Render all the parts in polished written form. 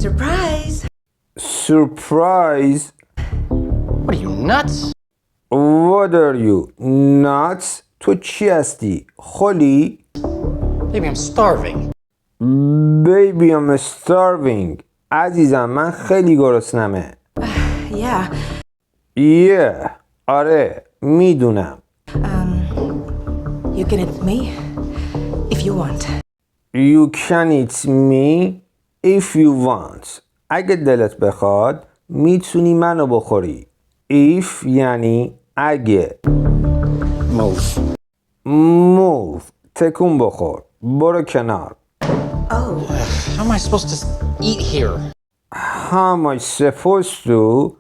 Surprise! Surprise! What are you, nuts? What are you? Nuts? تو چی هستی؟ خلی؟ Maybe I'm starving. Baby I'm starving. عزیزم من خیلی گرسنمه. Yeah. Yeah. آره میدونم. You can eat me if you want. You can eat me if you want. اگه دلت بخواد میتونی منو بخوری. If یعنی اگه. Move. Move. تکون بخور. برو کنار. Oh. How am I supposed to eat here? How am I supposed to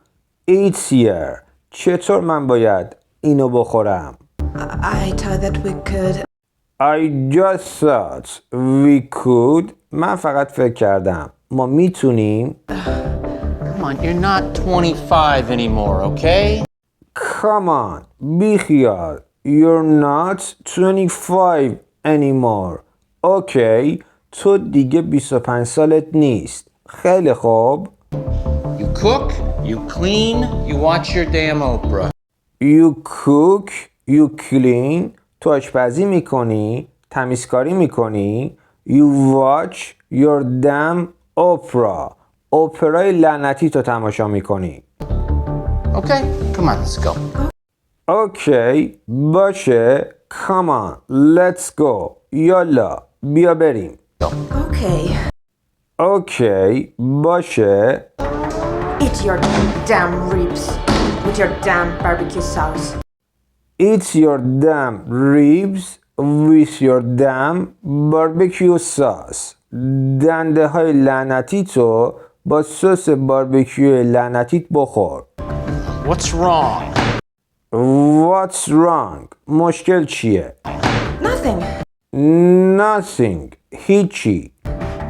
eat here? چطور من باید اینو بخورم؟ I thought that we could. I just thought we could. من فقط فکر کردم ما میتونیم. Come on, you're not 25 anymore, okay? Come on. بیخیال. You're not 25 anymore. Okay. تو دیگه 25 سالت نیست. خیلی خوب. You cook, you clean, you watch your damn Oprah. You cook, you clean. تو آشپزی میکنی، تمیزکاری میکنی. You watch your damn opera. اپرای لعنتی تو تماشا میکنی. Okay, come on, let's go. Okay, باشه. Come on, let's go. یالا، بیا بریم. Okay. Okay, باشه. Eat your damn ribs with your damn barbecue sauce. Eat your damn ribs with your damn barbecue sauce. دنده های لعنتی تو با سس باربیکیو لعنتیت بخور. What's wrong? What's wrong? مشکل چیه؟ Nothing. Nothing. هیچی.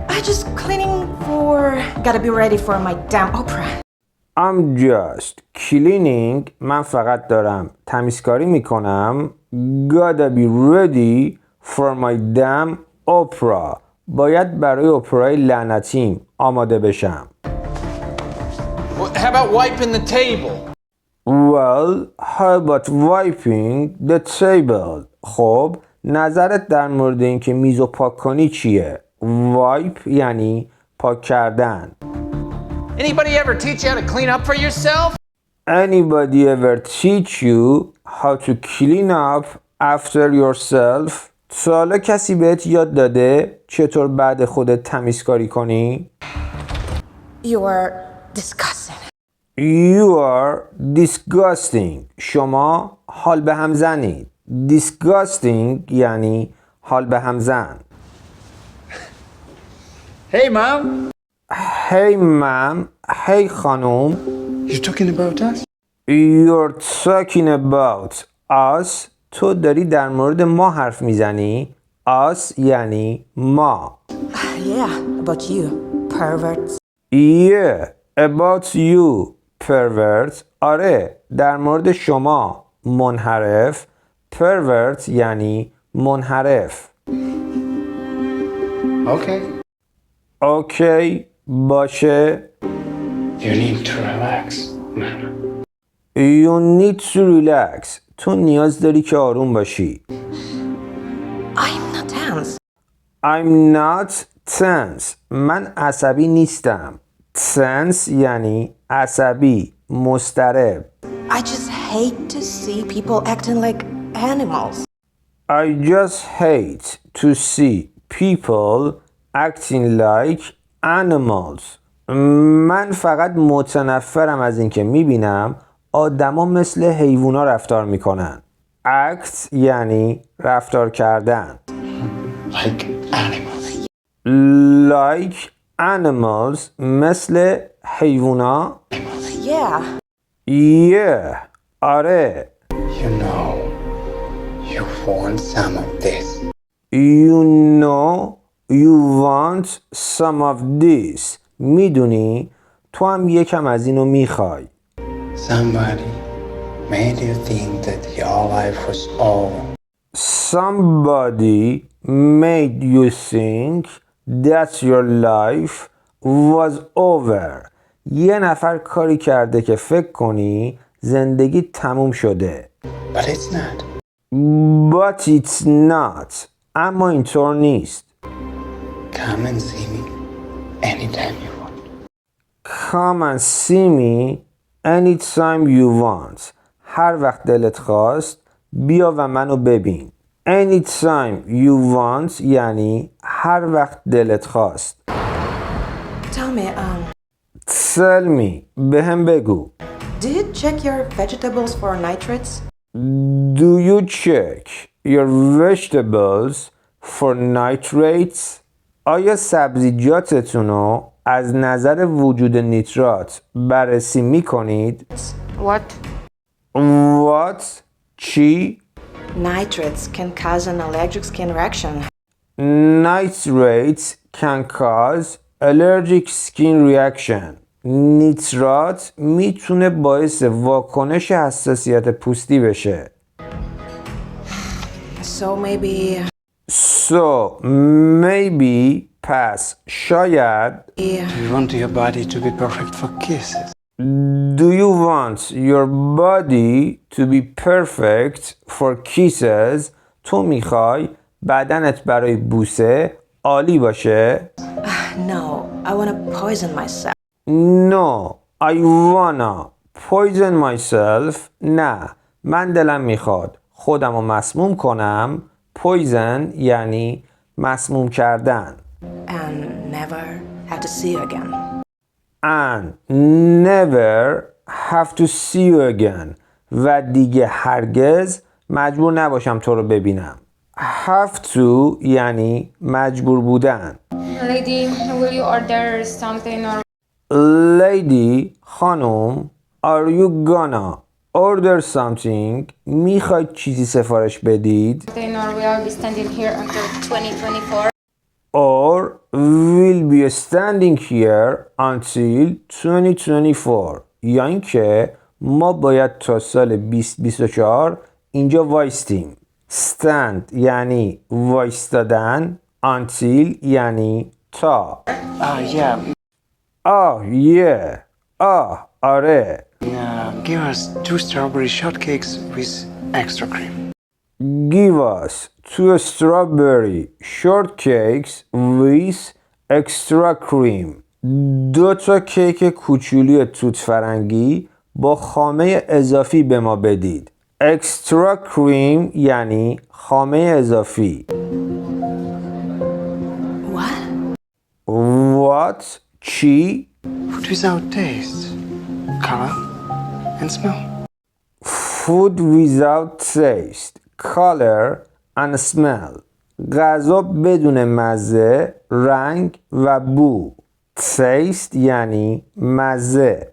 I just cleaning for. Gotta be ready for my damn opera. I'm just cleaning. من فقط دارم تمیزکاری میکنم. Gotta be ready for my damn opera. باید برای اپرای لعنتیم آماده بشم. How about wiping the table? Well, how about wiping the table? خب نظرت در مورد اینکه میزو پاک کنی چیه؟ Wipe یعنی پاک کردن. Anybody ever teach you how to clean up for yourself? Anybody ever teach you how to clean up after yourself? تا حالا کسی بهت یاد داده چطور بعد خودت تمیزکاری کنی؟ You are disgusting. You are disgusting. شما حال به هم زنید. Disgusting یعنی حال به هم زن. Hey, Mom. Hey ma'am. Hey خانم. You're talking about us? You're talking about us. تو داری در مورد ما حرف میزنی. Us یعنی ما. Yeah, about you, perverts. Yeah, about you, pervert. آره، در مورد شما منحرف. Pervert یعنی منحرف. Okay. Okay, باشه. You need to relax, man. You need to relax. تو نیاز داری که آروم باشی. I'm not tense. I'm not tense. من عصبی نیستم. Tense یعنی عصبی، مضطرب. I just hate to see people acting like animals. I just hate to see people acting like animals. من فقط متنفرم از اینکه میبینم آدما مثل حیوونا رفتار میکنن. Act یعنی رفتار کردن. Like animals. Like animals مثل حیوونا. Yeah. Yeah. آره. You know, you want some of this. You know you want some of this. میدونی تو هم یکم از اینو میخوای. Somebody made you think that your life was over. Somebody made you think that your life was over. یه نفر کاری کرده که فکر کنی زندگی تموم شده. But it's not. But it's not. اما اینطور نیست. Come and see me anytime you want. Come and see me anytime you want. هر وقت دلت خواست بیا و منو ببین. Anytime you want یعنی هر وقت دلت خواست. Tell me, Tell me. بهم بگو. do you check your vegetables for nitrates? Do you check your vegetables for nitrates? آیا سبزیجاتتون رو از نظر وجود نیترات بررسی می کنید؟ What? What? چی؟ Nitrates can cause an allergic skin reaction. Nitrates can cause allergic skin reaction. نیترات میتونه باعث واکنش حساسیت پوستی بشه. So maybe So maybe پس شاید You want your body to be perfect for kisses. Do you want your body to be perfect for kisses? تو میخوای بدنت برای بوسه عالی باشه؟ no, I want to poison myself. No, I wanna poison myself. نه، من دلم میخواد خودم رو مسموم کنم. Poison یعنی مسموم کردن. And never have to see you again. And never have to see you again. و دیگه هرگز مجبور نباشم تو رو ببینم. Have to یعنی مجبور بودن. Lady, will you order something or Lady خانم Are you gonna order something? میخواید چیزی سفارش بدید؟ something or we will be standing here until 2024? Or will be standing here until 2024. یا اینکه ما باید تا سال 2024 اینجا وایستیم. Stand یعنی وایستادن. Until یعنی تا. Yeah. آره. Give us 2 strawberry shortcakes with extra cream. Give us 2 strawberry shortcakes with extra cream. 2 تا کیک کوچولی توت فرنگی با خامه اضافی به ما بدید. Extra cream یعنی خامه اضافی. What? What? چی؟ Food without taste, color, and smell. Food without taste, color and smell. غذا بدون مزه، رنگ و بو. Taste یعنی مزه.